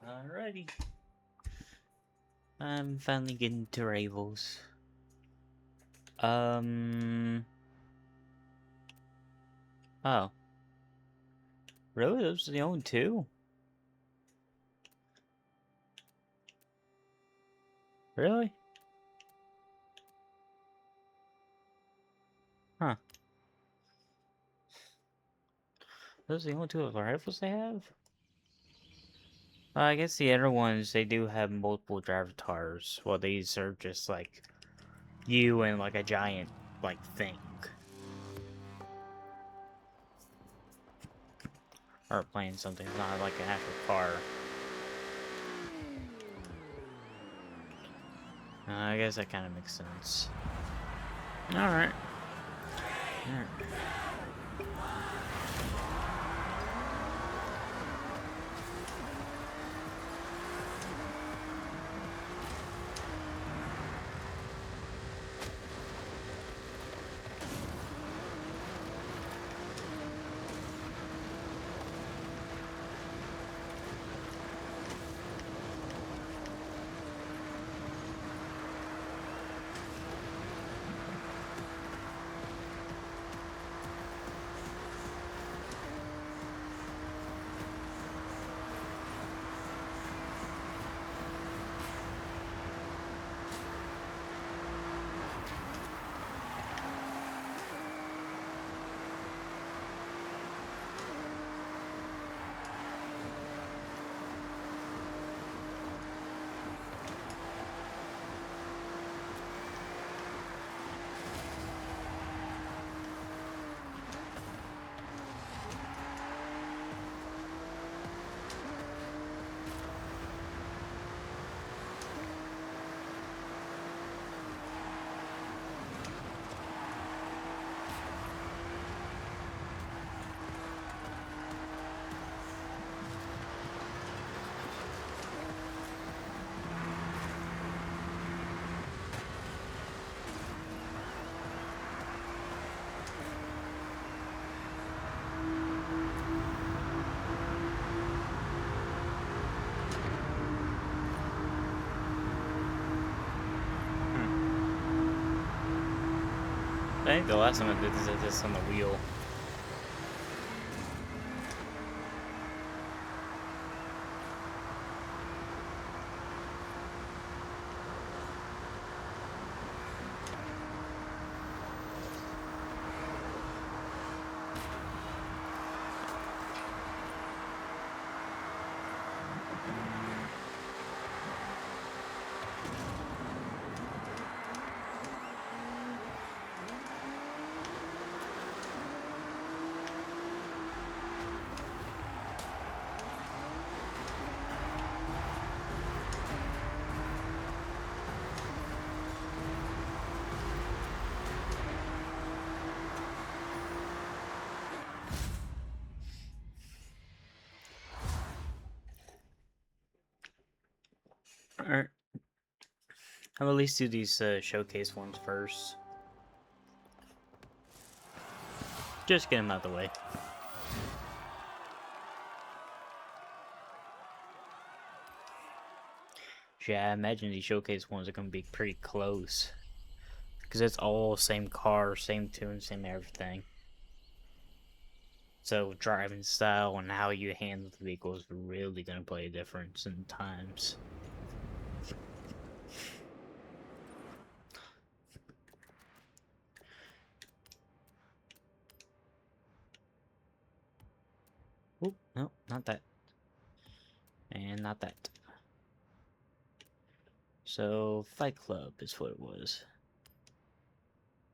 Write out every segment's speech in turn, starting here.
Alrighty. I'm finally getting to rivals. Oh. Really? Those are the only two? Really? Huh. Those are the only two of the rifles they have? I guess the other ones, they do have multiple avatars. Well, these are just like you and like a giant, like, thing. Or playing something, it's not like an actual car. I guess that kind of makes sense. Alright. Alright. I think the last time I did this, I did this on the wheel. Alright. I'll at least do these showcase ones first. Just get them out of the way. Yeah, I imagine these showcase ones are going to be pretty close. Because it's all same car, same tune, same everything. So driving style and how you handle the vehicle is really going to play a difference in times. Oh, no, not that. And not that. So, Fight Club is what it was.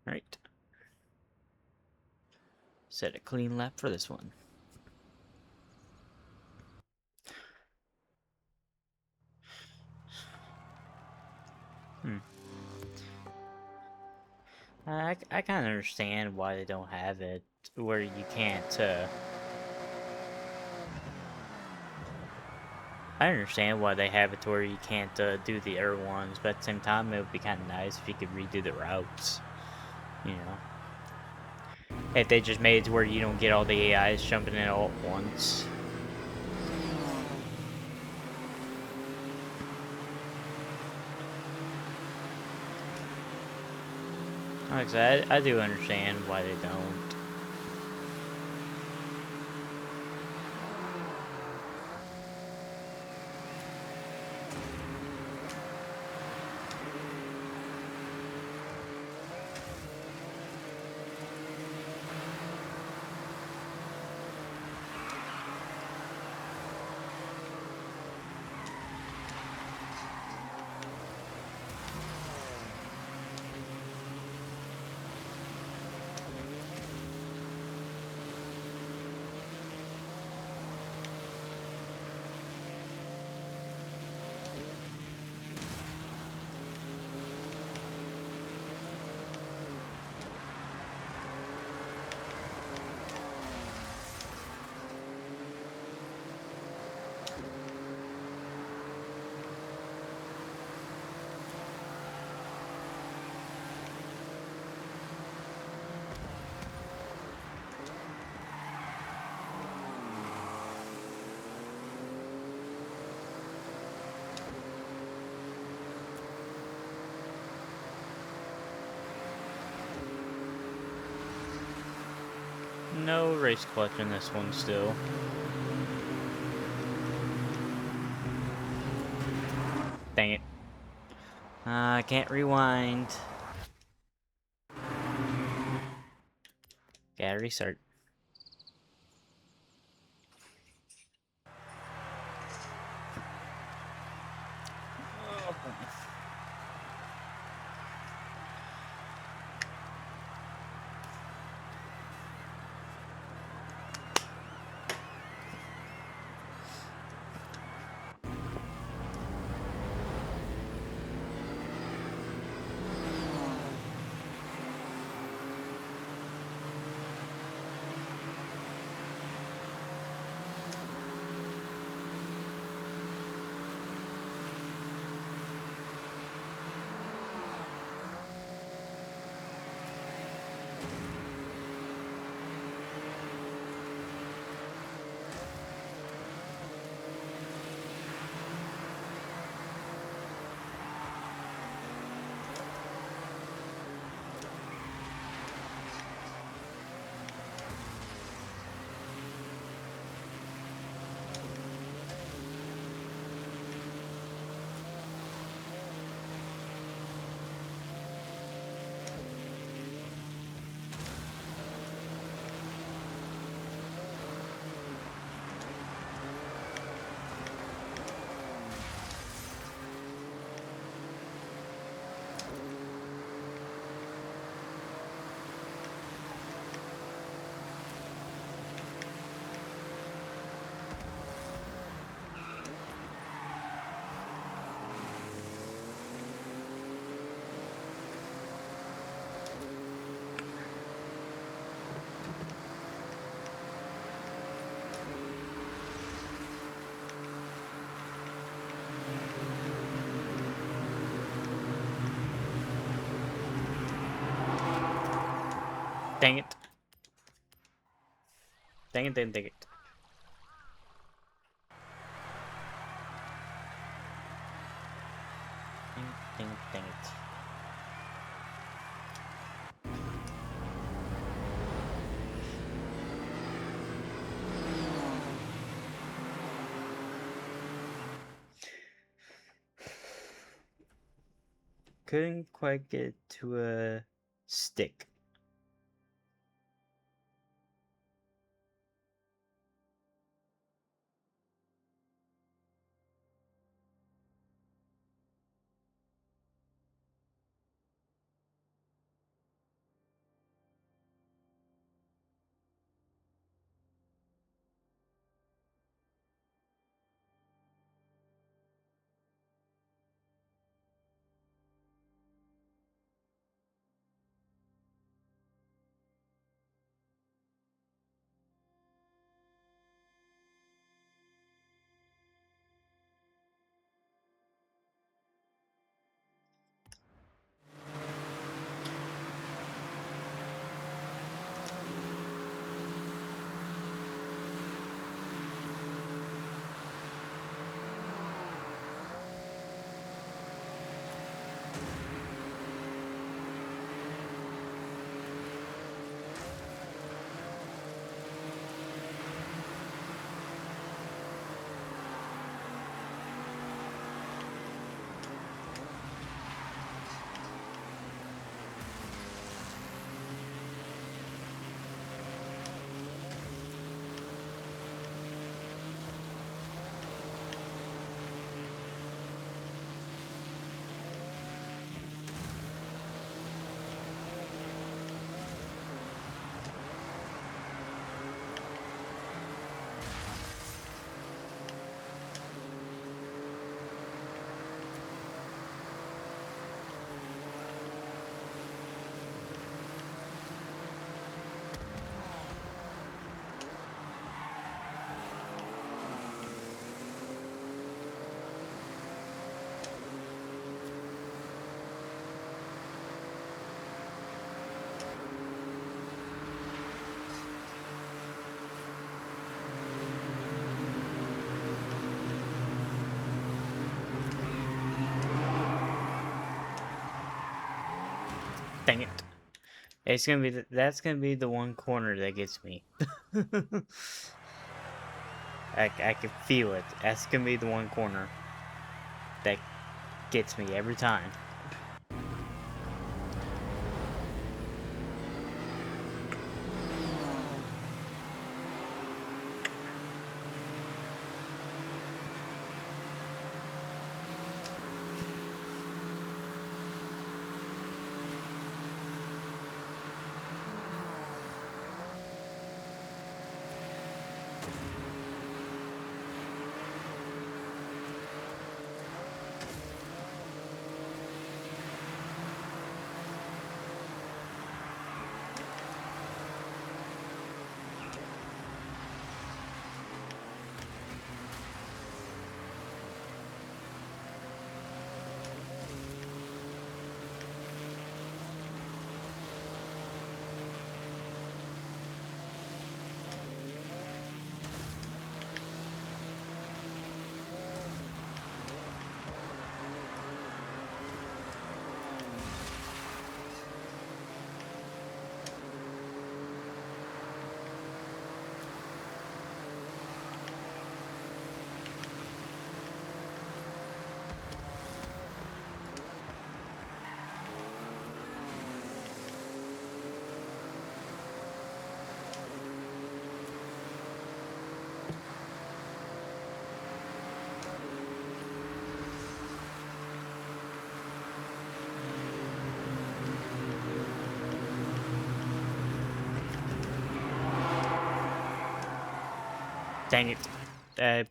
Right. Set a clean lap for this one. I kind of understand why they don't have it where you can't, I understand why they have it to where you can't do the air ones, but at the same time, it would be kind of nice if you could redo the routes, you know. If they just made it to where you don't get all the AIs jumping in all at once. Like I said, I do understand why they don't. No race clutch in this one still. Dang it. I can't rewind. Gotta restart. Dang it. Dang it, dang it. Dang it, dang it. Couldn't quite get to a stick. Dang it. It's gonna be that's gonna be the one corner that gets me. I can feel it. That's gonna be the one corner that gets me every time. Dang it. Uh,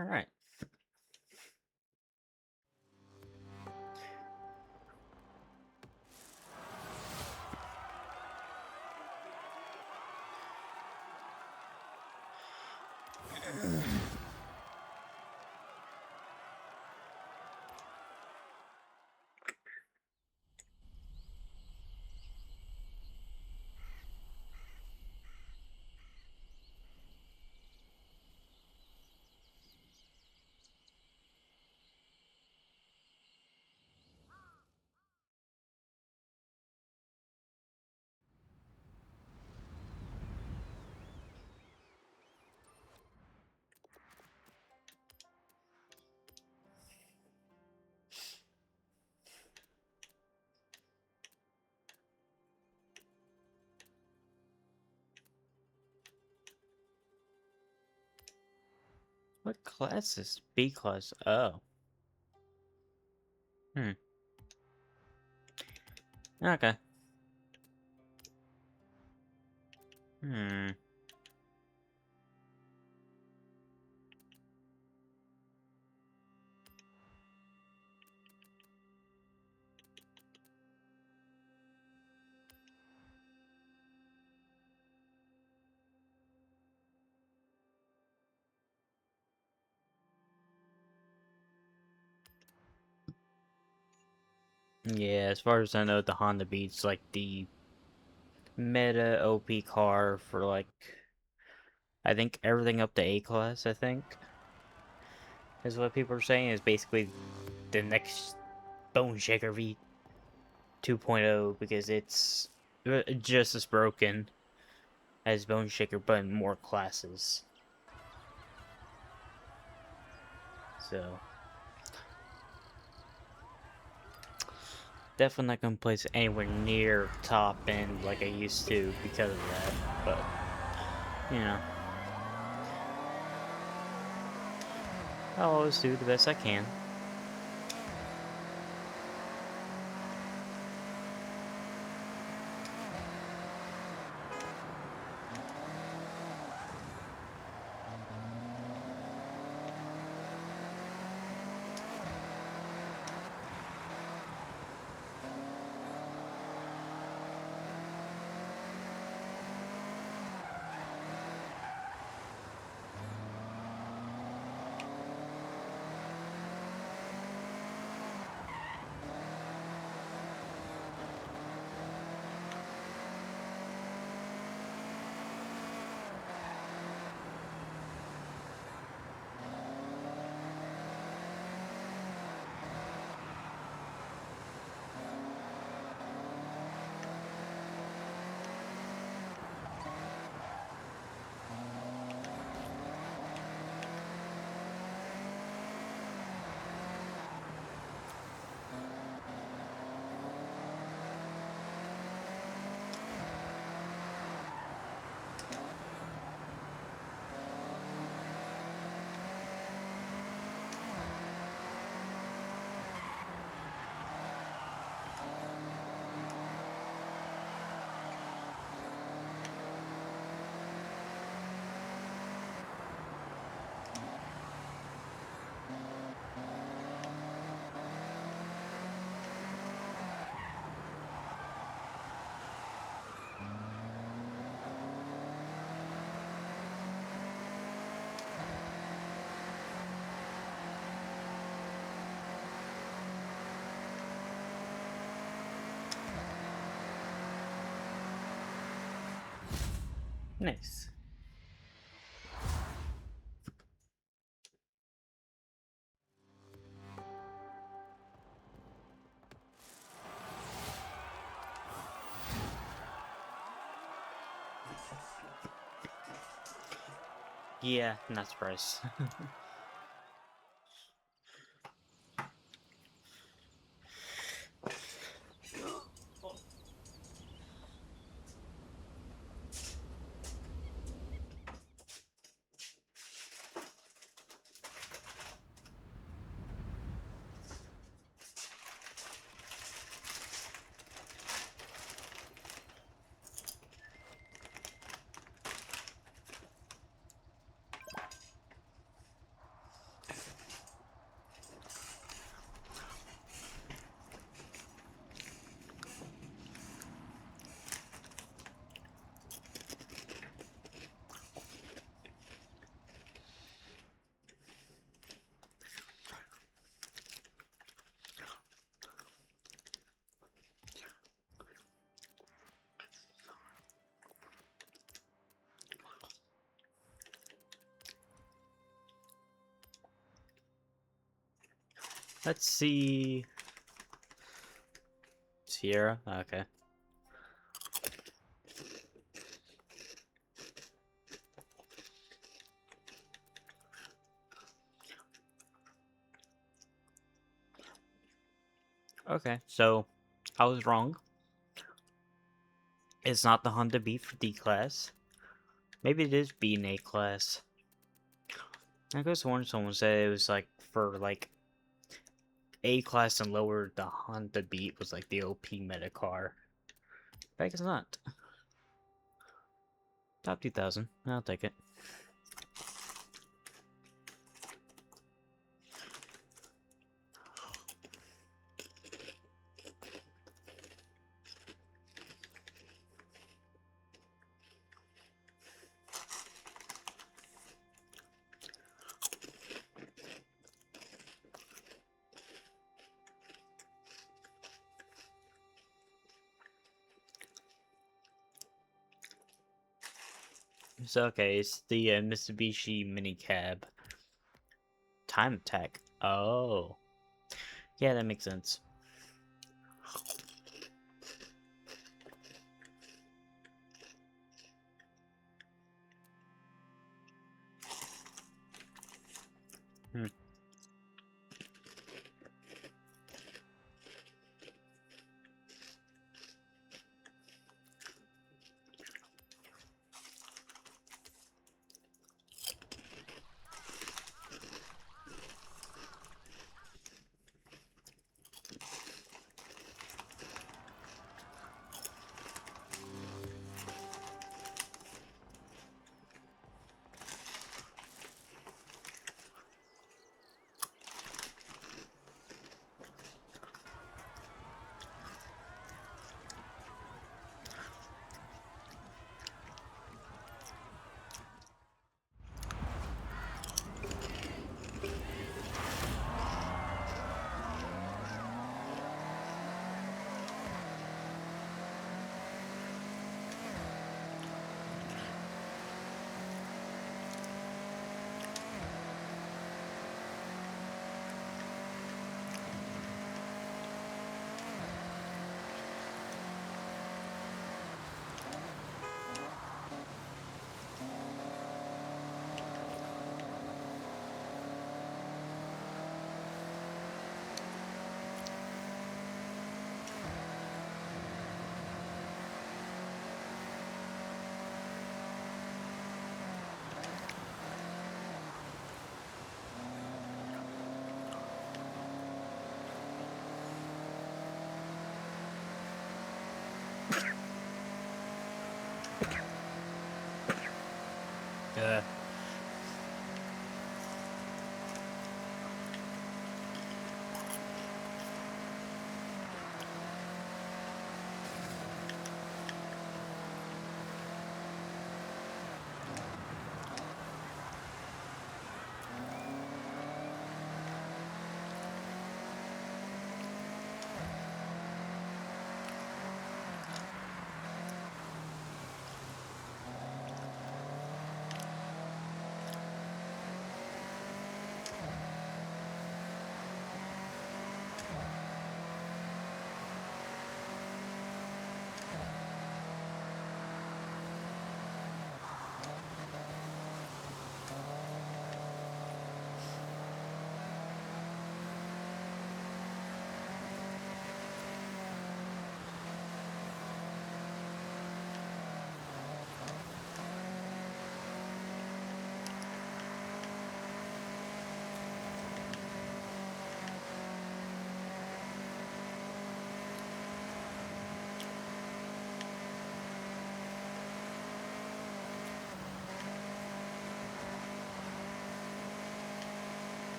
Alright. What class is B class? Oh. Hmm. Okay. Hmm. Yeah, as far as I know, the Honda Beat's like the meta OP car for like, I think everything up to A class, I think, is what people are saying, is basically the next Bone Shaker V 2.0, because it's just as broken as Bone Shaker, but in more classes. So, definitely not gonna place it anywhere near top end like I used to because of that, but, you know, I'll always do the best I can. Nice. Yeah, not surprised. Let's see. Sierra? Okay. Okay, so I was wrong. It's not the Honda Beat for D class. Maybe it is B and A class. I guess one someone said it was like for like A class and lower. The Honda Beat was like the OP meta car. But I guess not. Top 2000. I'll take it. So okay, it's the Mitsubishi mini cab. Time attack. Oh, yeah, that makes sense. Hmm. Uh,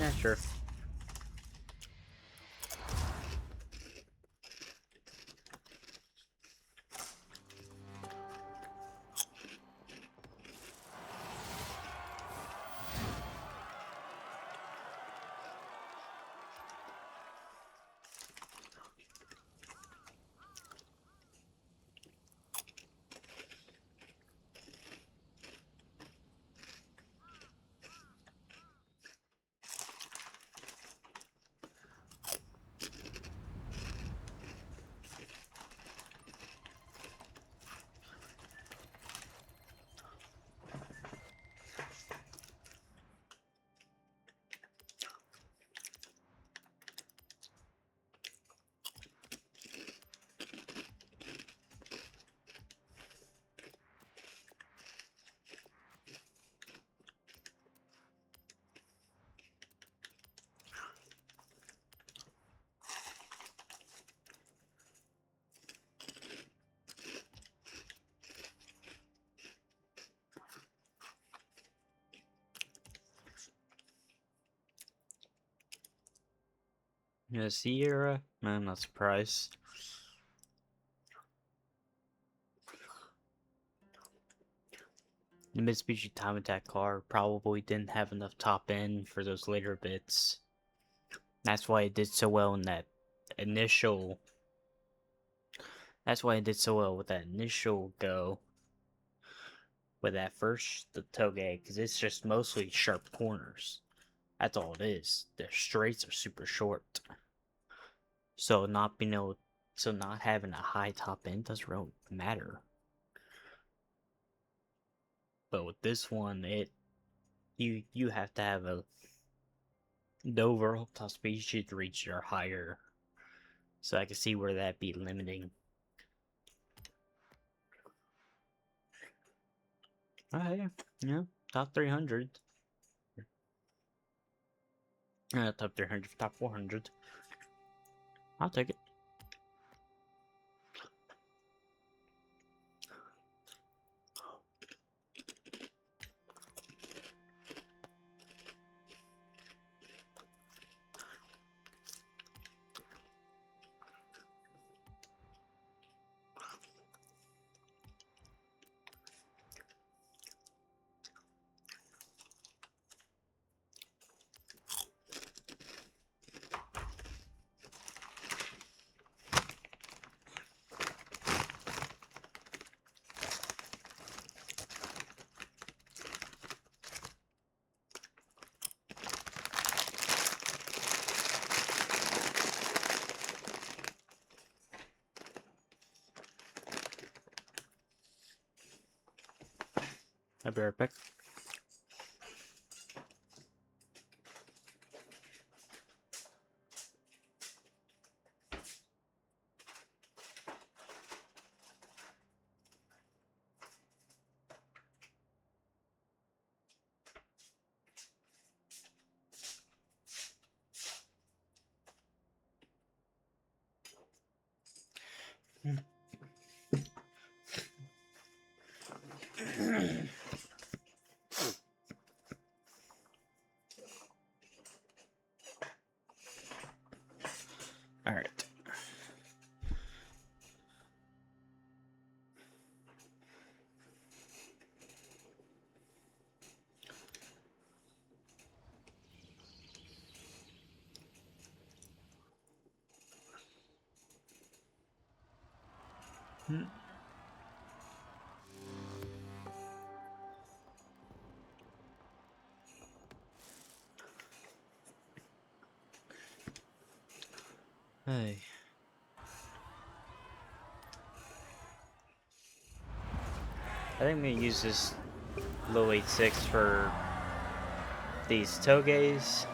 Yeah, sure. Yeah, Sierra? I'm not surprised. The Mitsubishi Time Attack car probably didn't have enough top end for those later bits. That's why it did so well in that initial. That's why it did so well with that initial go. With that first, the Toge, because it's just mostly sharp corners. That's all it is. The straights are super short. So not having a high top end doesn't really matter. But with this one, you have to have the overall top speed should reach or higher. So I can see where that'd be limiting. Alright, yeah, top 300. Top 300, top 400. I'll take it. I'll be right back. Alright. Hey. I think I'm gonna use this low 86 for these Toges,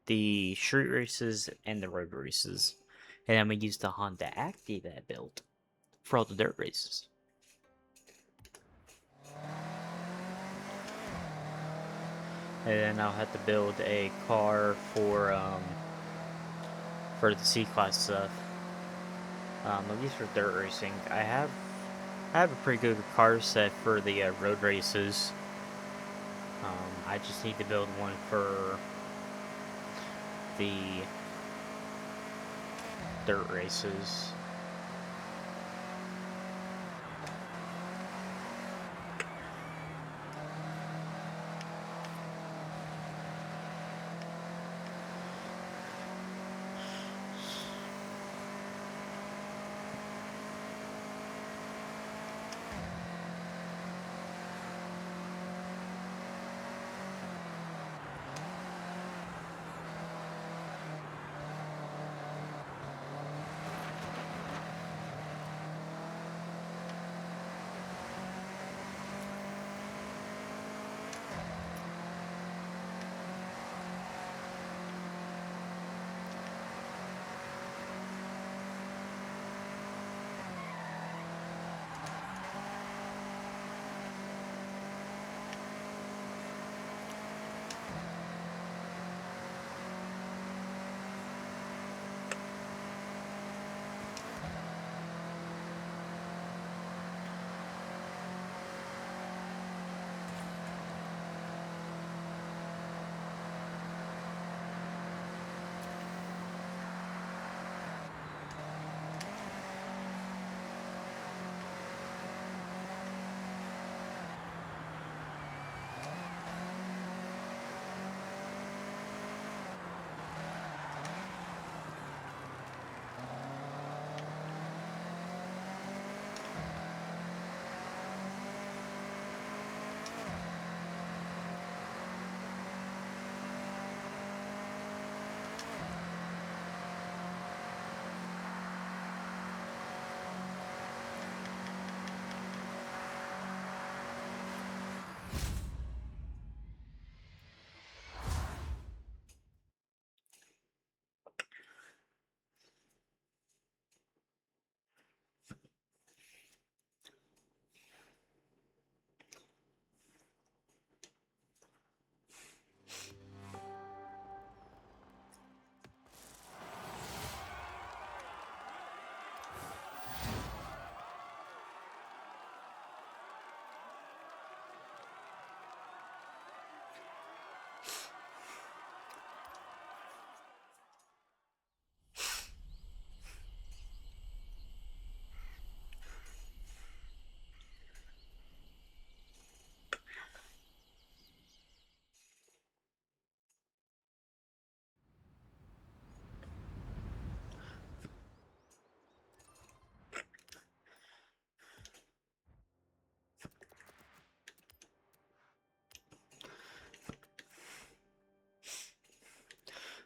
the street races, and the road races. And I'm gonna use the Honda Acti that I built for all the dirt races. And then I'll have to build a car for the C-Class stuff. At least for dirt racing. I have a pretty good car set for the road races. I just need to build one for the dirt races.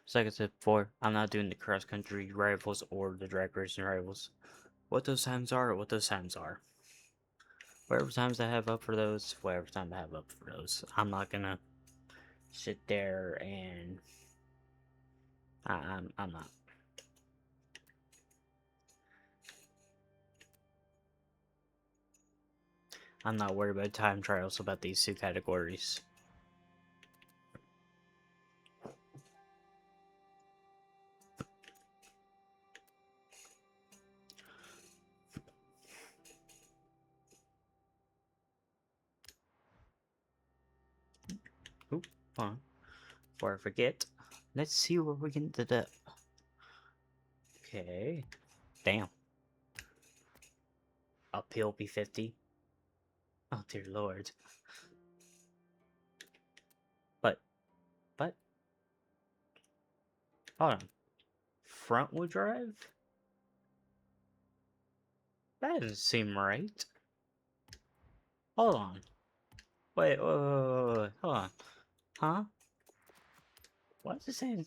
So like I said before, I'm not doing the cross-country rivals or the drag racing rivals. What those times are, what those times are. Whatever times I have up for those, whatever time I have up for those. I'm not gonna sit there and I'm not. I'm not worried about time trials about these two categories. Oop, hold on. Before I forget, let's see where we can do that. Okay. Damn. Uphill P50. Oh dear lord. But, but, hold on. Front wheel drive? That doesn't seem right. Hold on. Wait, hold on. Huh? Why is it saying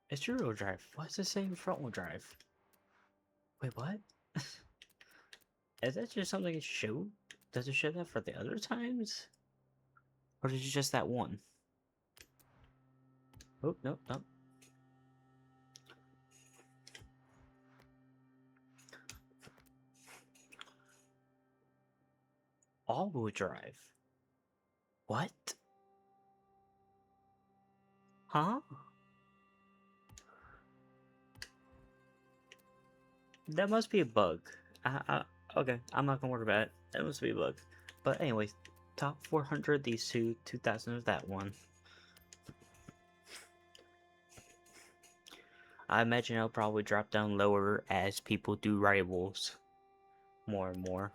it's rear wheel drive? Why is it saying front wheel drive? Wait, what? Is that just something it showed? Does it show that for the other times? Or is it just that one? Oh, no, no. All-wheel drive. What? Huh? That must be a bug. Okay, I'm not gonna worry about it. That must be a bug. But anyways, top 400, these two, 2000 of that one. I imagine it'll probably drop down lower as people do rivals more and more.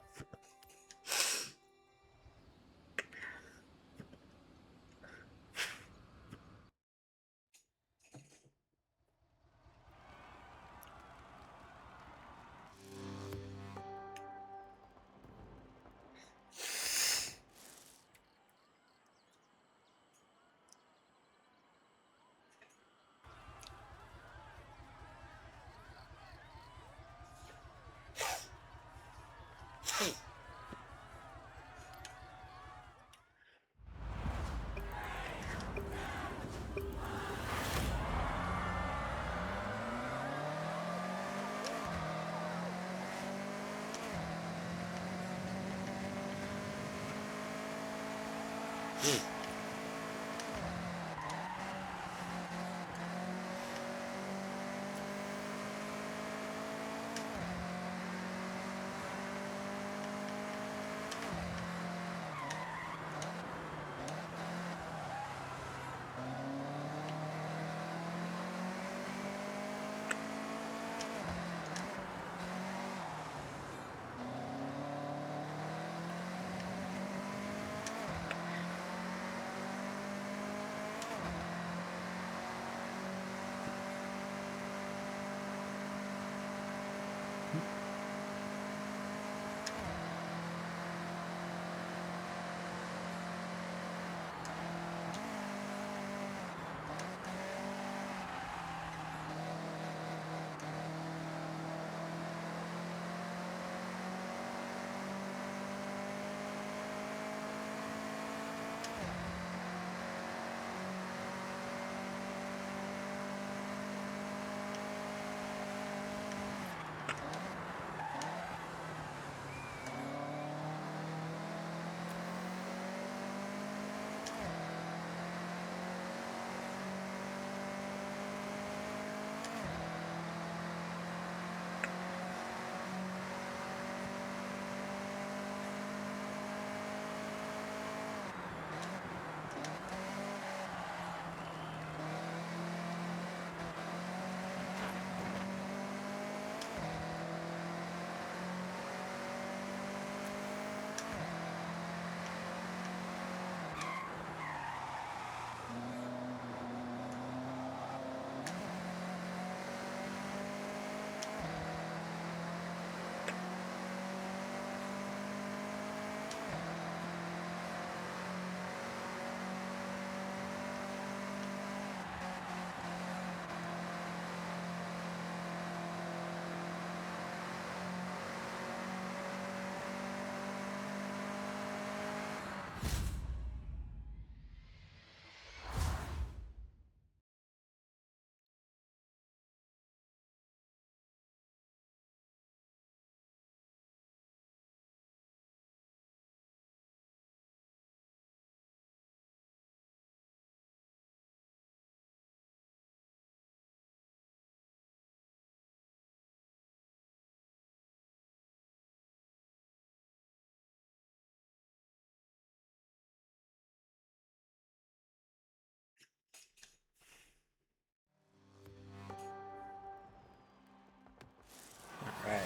Alright.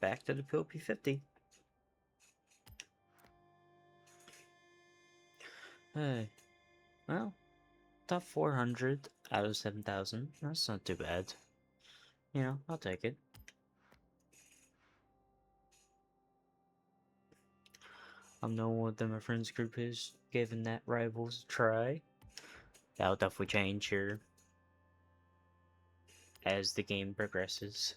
Back to the P50. Hey, well, top 400 out of 7,000. That's not too bad. You know, I'll take it. I'm knowing what my friends group is giving that Rivals a try. That'll definitely change here as the game progresses.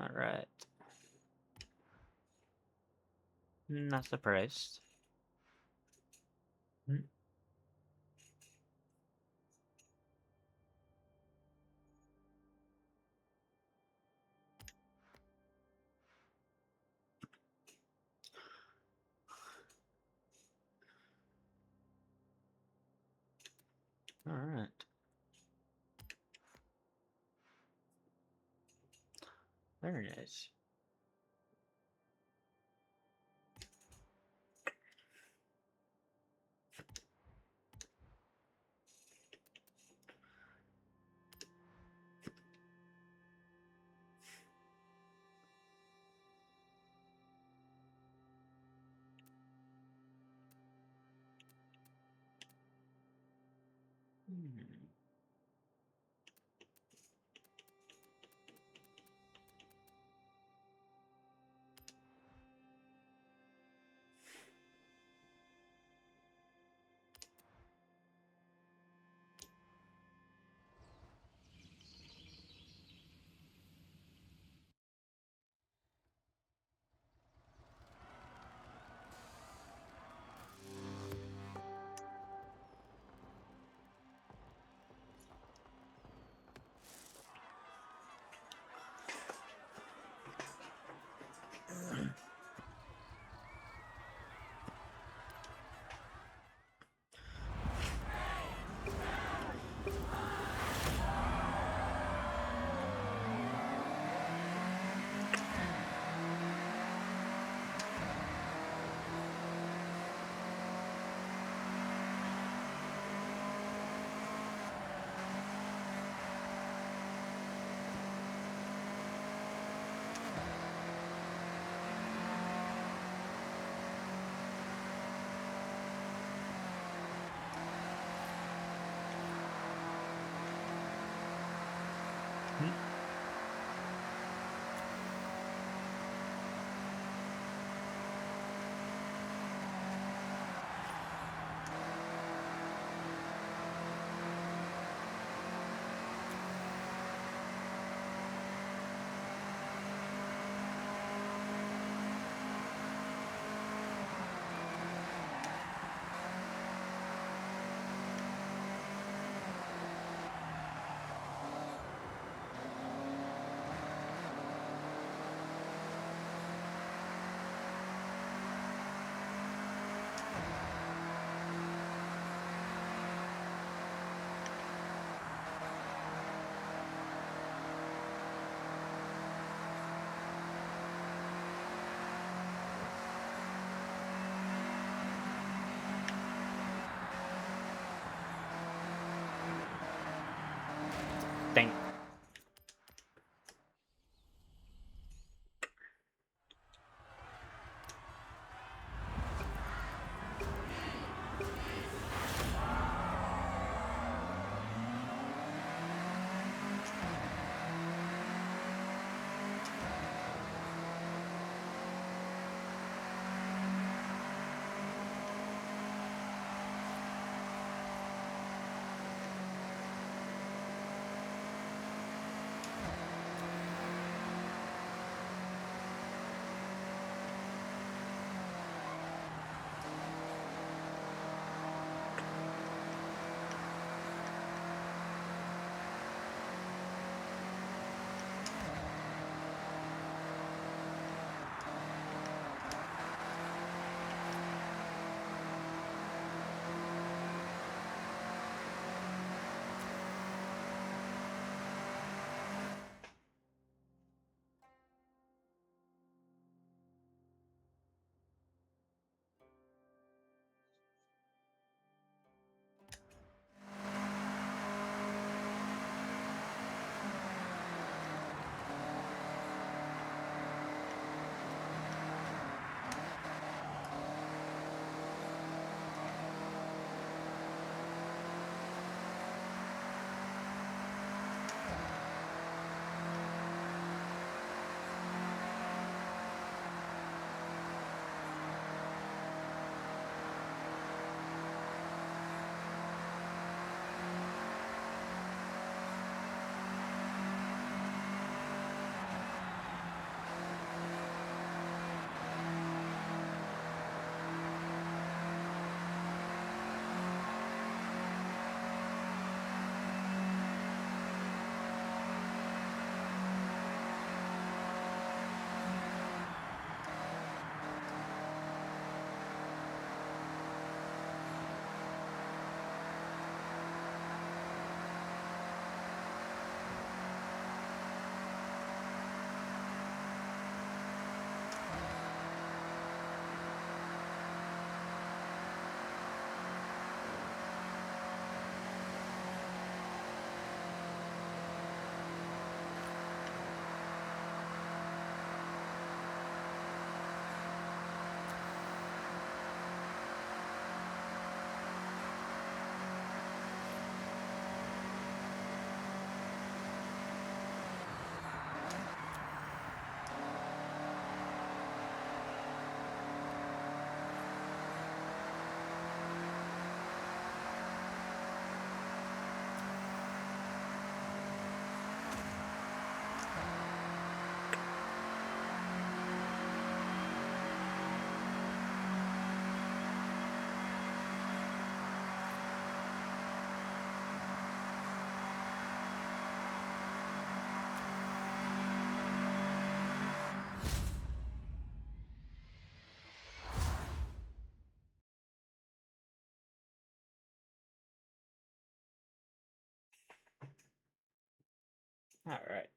Alright. Not surprised. Alright. Very nice. Hmm. All right.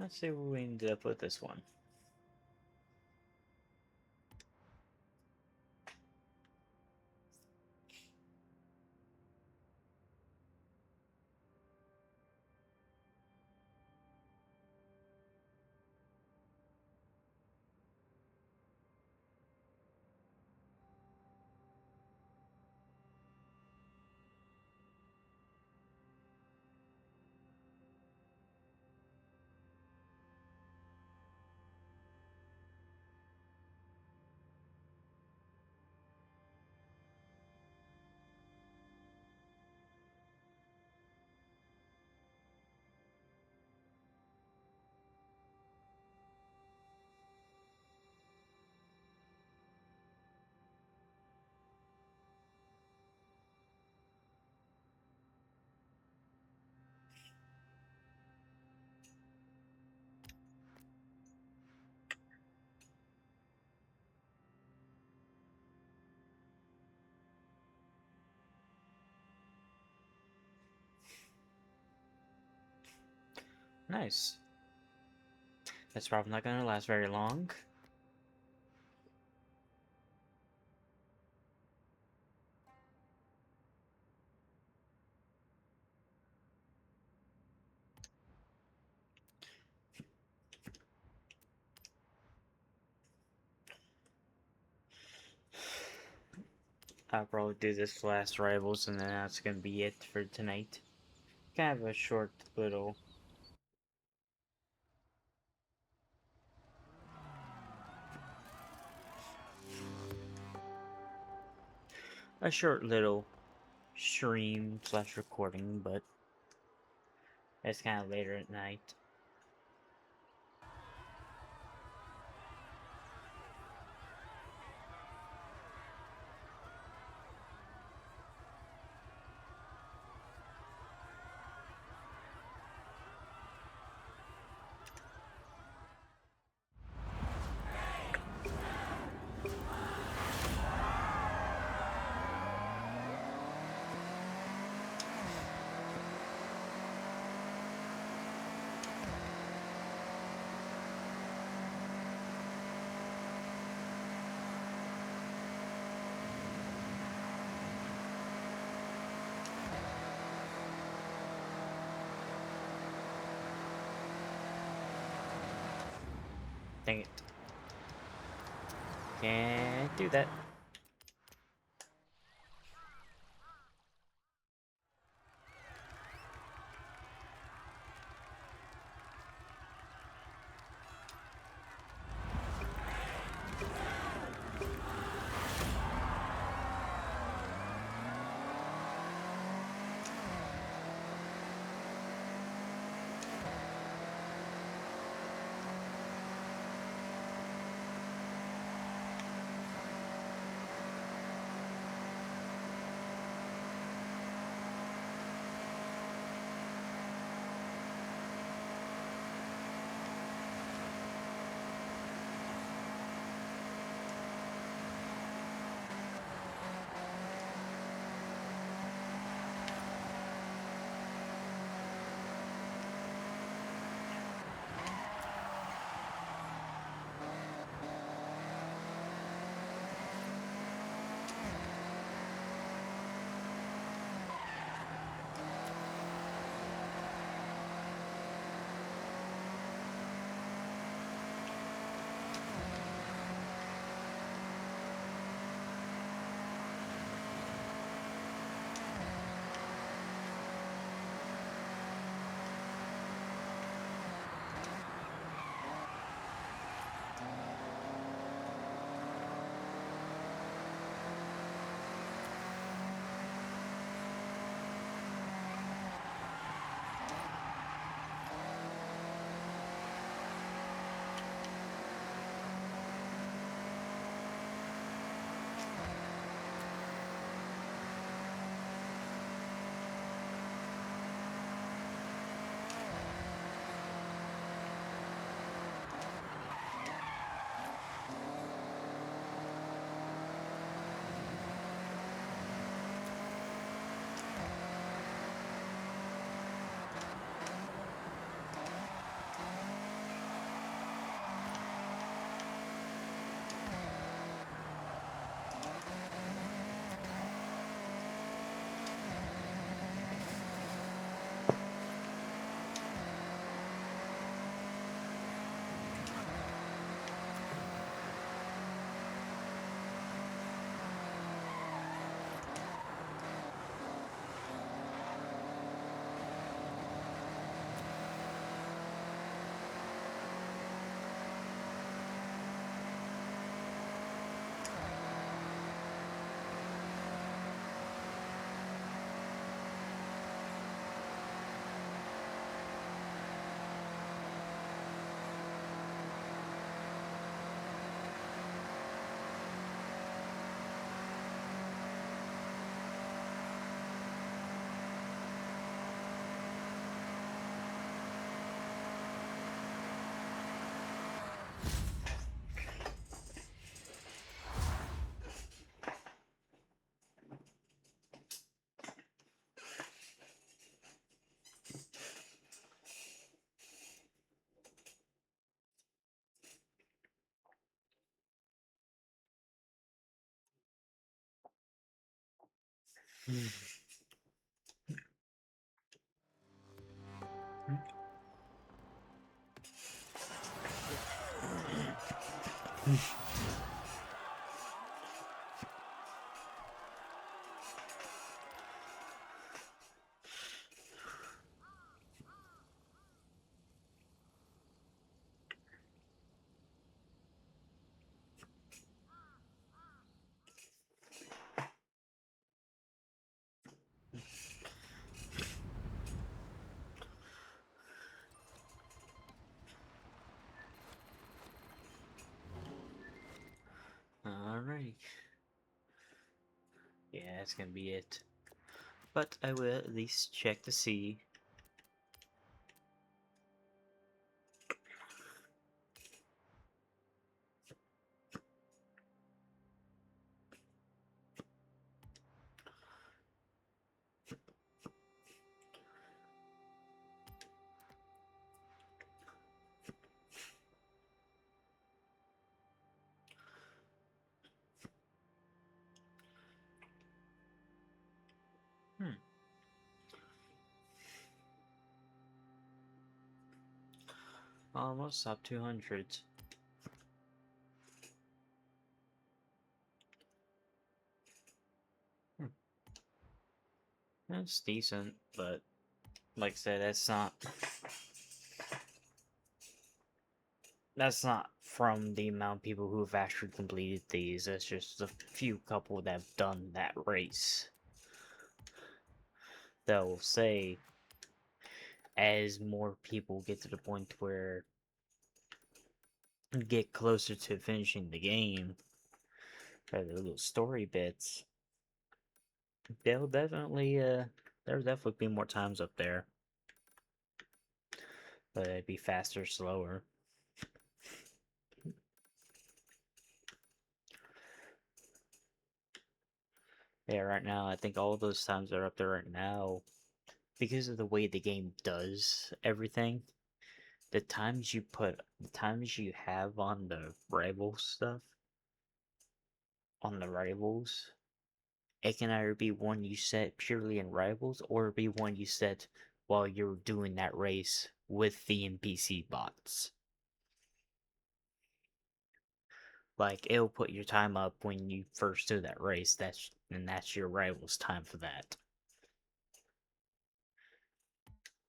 Let's see what we ended up with this one. Nice. That's probably not gonna last very long. I'll probably do this last rivals and then that's gonna be it for tonight. Kind of a short little stream slash recording, but it's kind of later at night. Dang it. Can't do that. Alright. Yeah, that's gonna be it. But I will at least check to see. Almost up 200. That's decent, but like I said, that's not from the amount of people who have actually completed these. That's just a few couple that have done that race. They'll say as more people get to the point where get closer to finishing the game, or the little story bits, they'll definitely there'll definitely be more times up there, but it'd be faster, slower. Yeah, right now I think all those times are up there right now because of the way the game does everything. The times you have on the rival stuff, on the rivals, it can either be one you set purely in rivals or be one you set while you're doing that race with the NPC bots. Like it'll put your time up when you first do that race. That's your rival's time for that.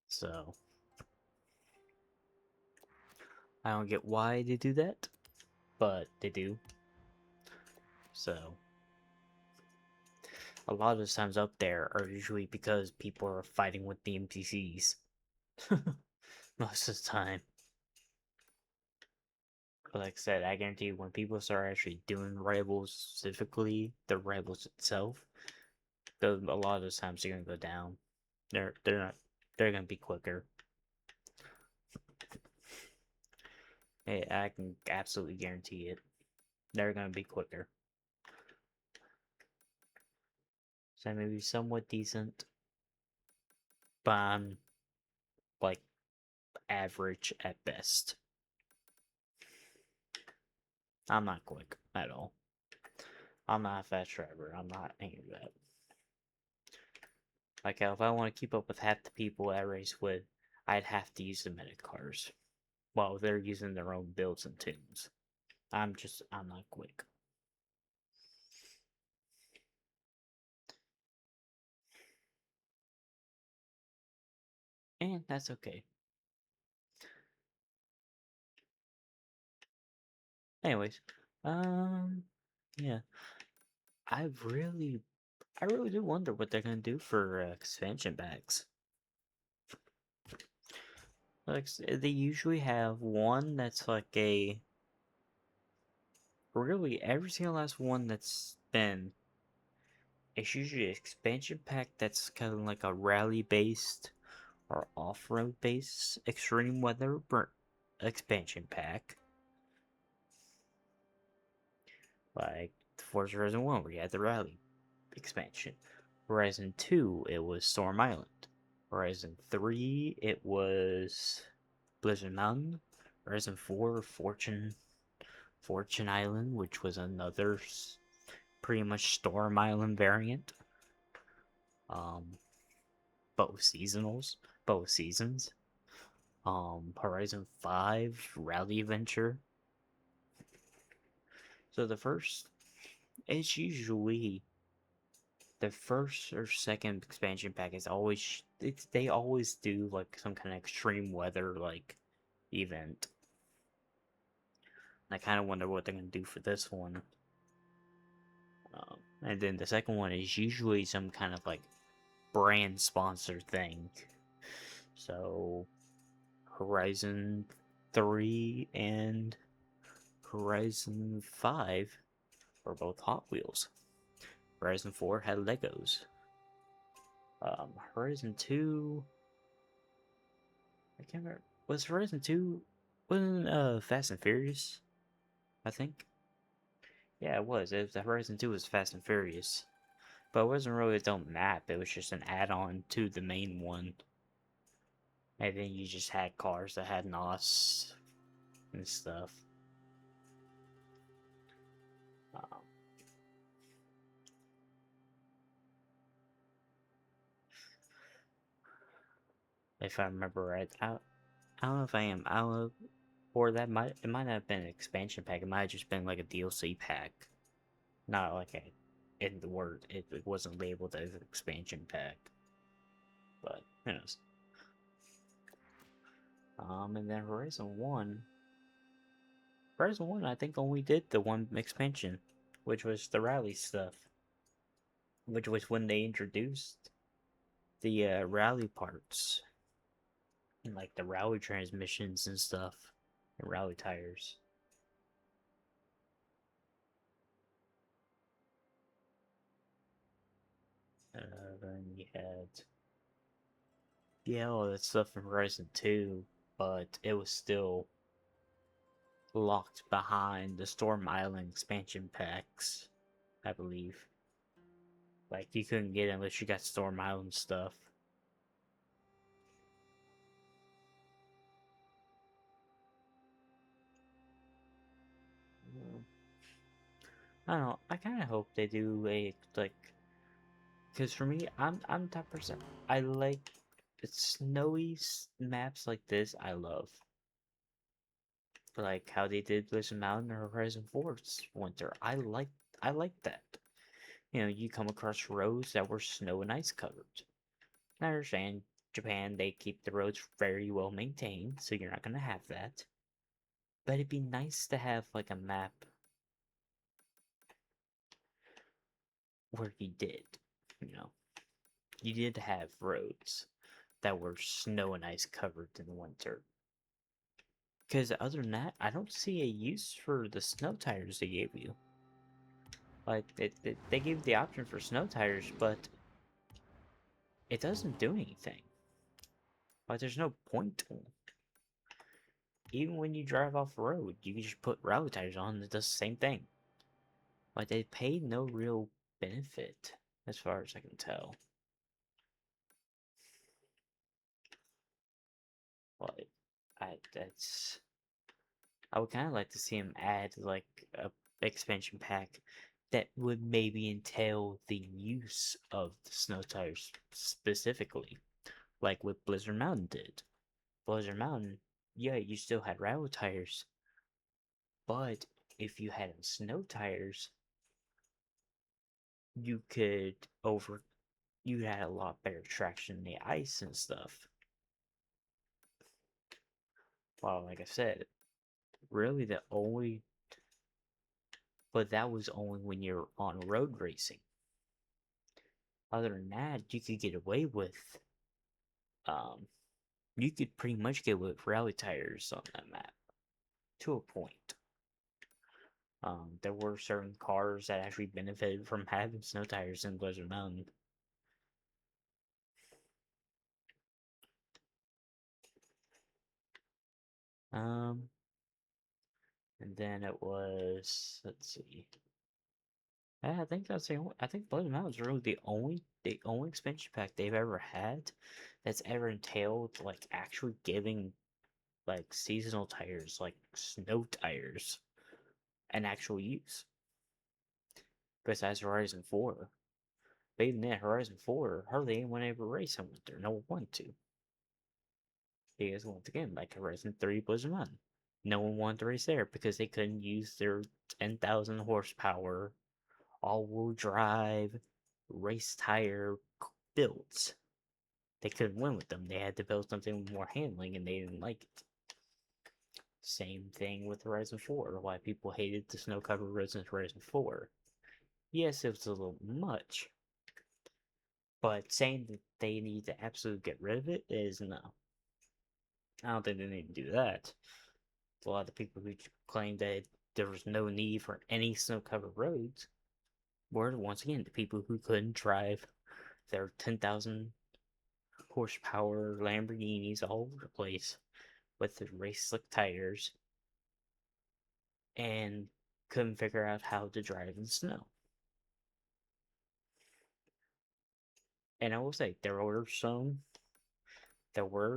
So I don't get why they do that, but they do. So a lot of the times up there are usually because people are fighting with the NPCs most of the time. But like I said, I guarantee you when people start actually doing rivals, specifically the rivals itself, a lot of those times they're gonna go down. They're not they're gonna be quicker. I can absolutely guarantee it. They're gonna be quicker. So maybe somewhat decent, but I'm like average at best. I'm not quick at all. I'm not a fast driver. I'm not any of that. Like if I want to keep up with half the people I race with, I'd have to use the medic cars. Well, they're using their own builds and tunes. I'm not quick. And that's okay. Anyways, yeah. I really do wonder what they're gonna do for expansion packs. Like they usually have one that's like a really every single last one that's been. It's usually an expansion pack that's kind of like a rally based or off road based extreme weather expansion pack. Like Forza Horizon 1, where you had the rally expansion. Horizon 2, it was Storm Island. Horizon 3, it was Blizzard Mountain. Horizon 4, Fortune Island, which was another pretty much Storm Island variant. Um, both seasonals, both seasons. Horizon 5 Rally Adventure. So the first, it's usually the first or second expansion pack is always they always do like some kind of extreme weather like event. I kind of wonder what they're gonna do for this one. And then the second one is usually some kind of like brand sponsor thing. So Horizon 3 and Horizon 5 were both Hot Wheels. Horizon 4 had Legos. Horizon 2, I can't remember. Was Horizon 2, wasn't Fast and Furious? I think. Yeah, it was. The Horizon 2 was Fast and Furious. But it wasn't really its own map, it was just an add on to the main one. And then you just had cars that had NOS and stuff. Um, if I remember right, I don't know if I am. I don't know, or that might not have been an expansion pack. It might have just been like a DLC pack, not like a in the word. It wasn't labeled as an expansion pack, but who knows? And then Horizon One, I think only did the one expansion, which was the rally stuff, which was when they introduced the rally parts and like the rally transmissions and stuff and rally tires. Then you had all that stuff in Horizon 2, but it was still locked behind the Storm Island expansion packs, I believe. Like, you couldn't get it unless you got Storm Island stuff. I don't know. I kind of hope they do a, like, because for me, I'm that person. I like snowy maps like this. I love like how they did Blizzard Mountain or Horizon 4's winter. I like that. You know, you come across roads that were snow and ice covered. I understand Japan, they keep the roads very well maintained, so you're not going to have that. But it'd be nice to have like a map where you did have roads that were snow and ice covered in the winter. Because other than that, I don't see a use for the snow tires they gave you. Like, they gave the option for snow tires, but it doesn't do anything. Like, there's no point to them. Even when you drive off the road, you can just put rally tires on and it does the same thing. Like, they paid no real benefit, as far as I can tell. Like, that's... I would kind of like to see them add, like, a expansion pack that would maybe entail the use of the snow tires specifically, like what Blizzard Mountain did. Blizzard Mountain, yeah, you still had rally tires, but if you had snow tires, you could over you had a lot better traction in the ice and stuff. Well, like I said, really the only but that was only when you're on road racing. Other than that, you could get away with um you could pretty much get away with rally tires on that map to a point. There were certain cars that actually benefited from having snow tires in Blizzard Mountain. Um, and then it was, let's see. Yeah, I think that's the only, I think Blizzard Mountain's really the only expansion pack they've ever had that's ever entailed like actually giving like seasonal tires, like snow tires, an actual use. Besides Horizon 4. But even then, Horizon 4, hardly anyone ever raced in winter. No one wanted to. Because once again, like Horizon 3 Blizzard 1, no one wanted to race there because they couldn't use their 10,000 horsepower, all-wheel drive, race tire builds. They couldn't win with them. They had to build something with more handling, and they didn't like it. Same thing with Horizon 4. Why people hated the snow-covered roads in Horizon 4. Yes, it was a little much, but saying that they need to absolutely get rid of it is no. I don't think they need to do that. A lot of the people who claimed that there was no need for any snow-covered roads were, once again, the people who couldn't drive their 10,000 horsepower Lamborghinis all over the place with the race slick tires and couldn't figure out how to drive in snow. And I will say there were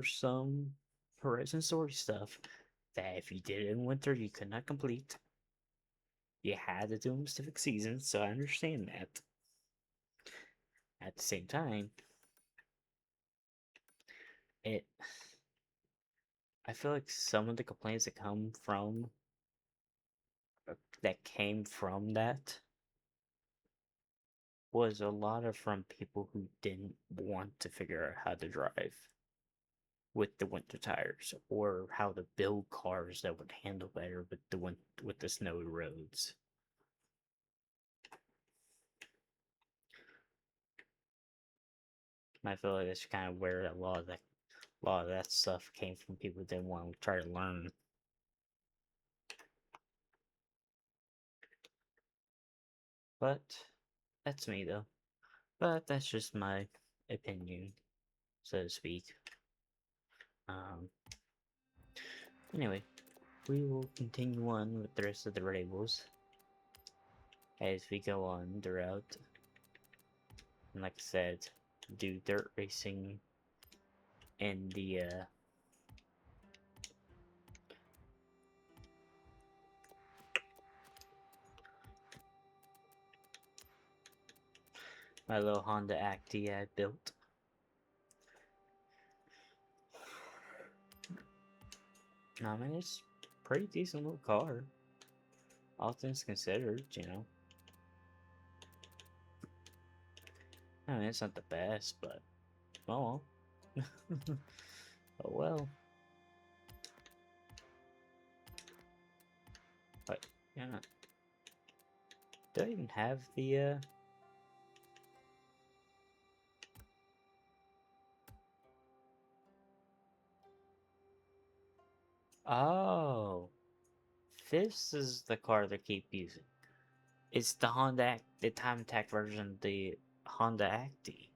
some Horizon Story stuff that if you did it in winter you could not complete. You had to do them specific seasons, so I understand that. At the same time, it I feel like some of the complaints that came from that was a lot of from people who didn't want to figure out how to drive with the winter tires or how to build cars that would handle better with the snowy roads. I feel like that's kind of where a lot of that stuff came from. People didn't want to try to learn. But that's me though. But that's just my opinion, so to speak. Um, anyway, we will continue on with the rest of the labels as we go on throughout. And like I said, do dirt racing and my little Honda Acti I built. I mean, it's a pretty decent little car, all things considered. I mean, it's not the best, but oh well. Oh well. But yeah, do I even have the Oh, this is the car they keep using. It's the time attack version of the Honda Acti,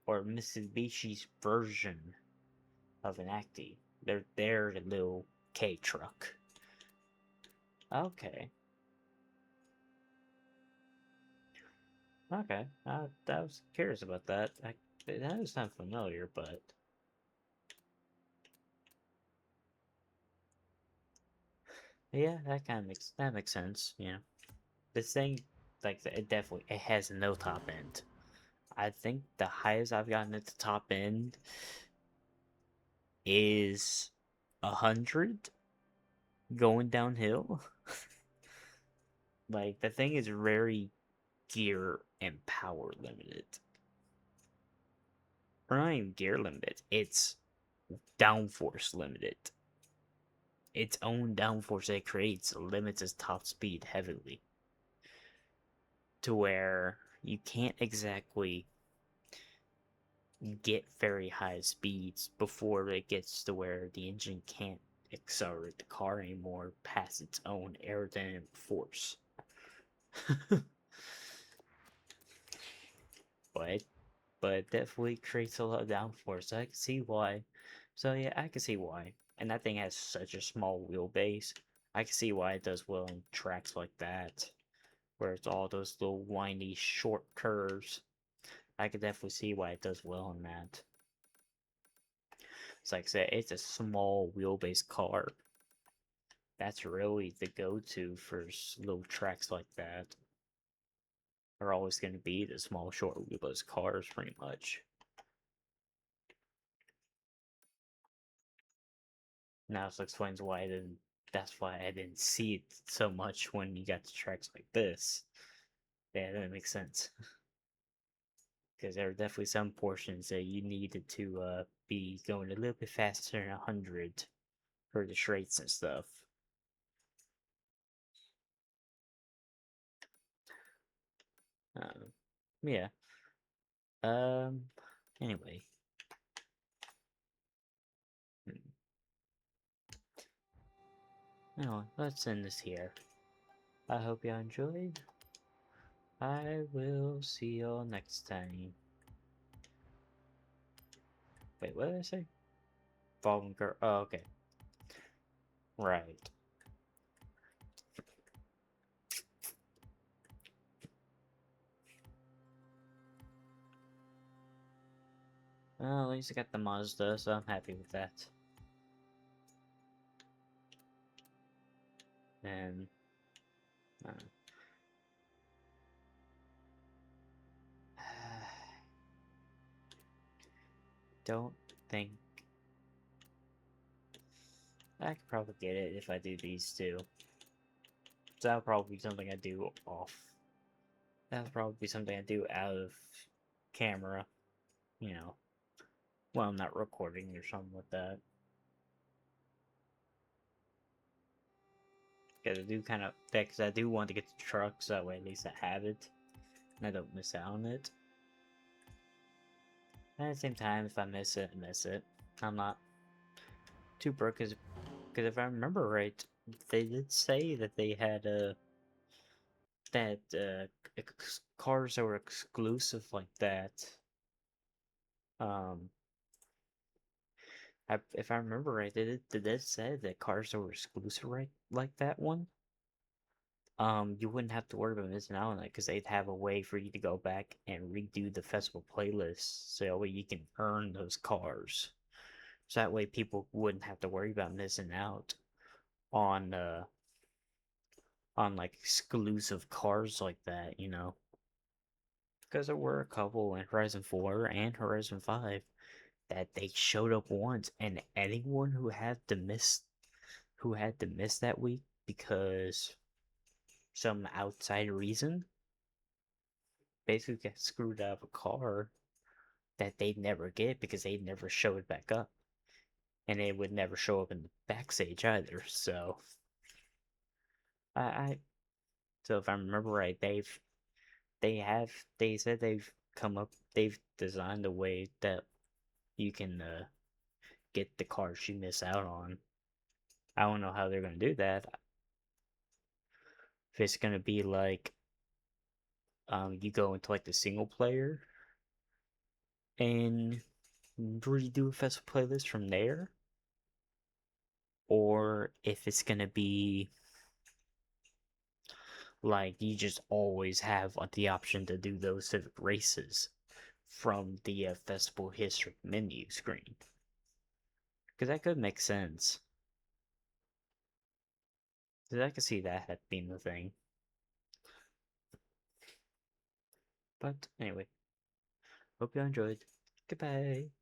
or Mitsubishi's version of an Acti. They're the little K truck. Okay, okay. I was curious about that. That was not familiar, but yeah, that makes sense. This thing, like, it has no top end. I think the highest I've gotten at the top end is 100 going downhill. Like, the thing is very gear and power limited. Or not even gear limited, it's downforce limited. Its own downforce that it creates limits its top speed heavily. To where you can't exactly get very high speeds before it gets to where the engine can't accelerate the car anymore past its own aerodynamic force. but but it definitely creates a lot of downforce. So I can see why. So yeah, I can see why. And that thing has such a small wheelbase. I can see why it does well in tracks like that, where it's all those little windy short curves. I could definitely see why it does well in that. It's like I said, it's a small wheelbase car. That's really the go-to for little tracks like that. are always going to be the small, short wheelbase cars, pretty much. Now this explains why I didn't. That's why I didn't see it so much when you got to tracks like this. Yeah, that makes sense. Because there are definitely some portions that you needed to be going a little bit faster than 100 for the straights and stuff. Um, yeah. Um. Anyway. Anyway, let's end this here. I hope you enjoyed. I will see y'all next time. Wait, what did I say? Fallen girl. Oh, okay. Right. Well, at least I got the Mazda, so I'm happy with that. And uh, don't think I could probably get it if I do these two. So that'll probably be something I do off. That'll probably be something I do out of camera. You know, when I'm not recording or something like that. Because I do kind of, because I do want to get the truck, so that way at least I have it, and I don't miss out on it. And at the same time, if I miss it, I miss it. I'm not too broke, because if I remember right, they did say that they had that cars that were exclusive like that. Um, if I remember right, did they say that cars that were exclusive right like that one? You wouldn't have to worry about missing out on it because they'd have a way for you to go back and redo the festival playlist so that way you can earn those cars. So that way people wouldn't have to worry about missing out on like exclusive cars like that, you know. Because there were a couple in Horizon 4 and Horizon 5 that they showed up once and anyone who had to miss that week because some outside reason basically get screwed out of a car that they'd never get because they'd never show it back up. And it would never show up in the backstage either, so I so if I remember right, they said they've designed a way that you can get the cars you miss out on. I don't know how they're gonna do that. If it's gonna be like you go into like the single player and redo a festival playlist from there, or if it's gonna be like you just always have the option to do those civic races from the festival history menu screen. Because that could make sense. Because I could see that being the thing. But anyway, hope you enjoyed. Goodbye.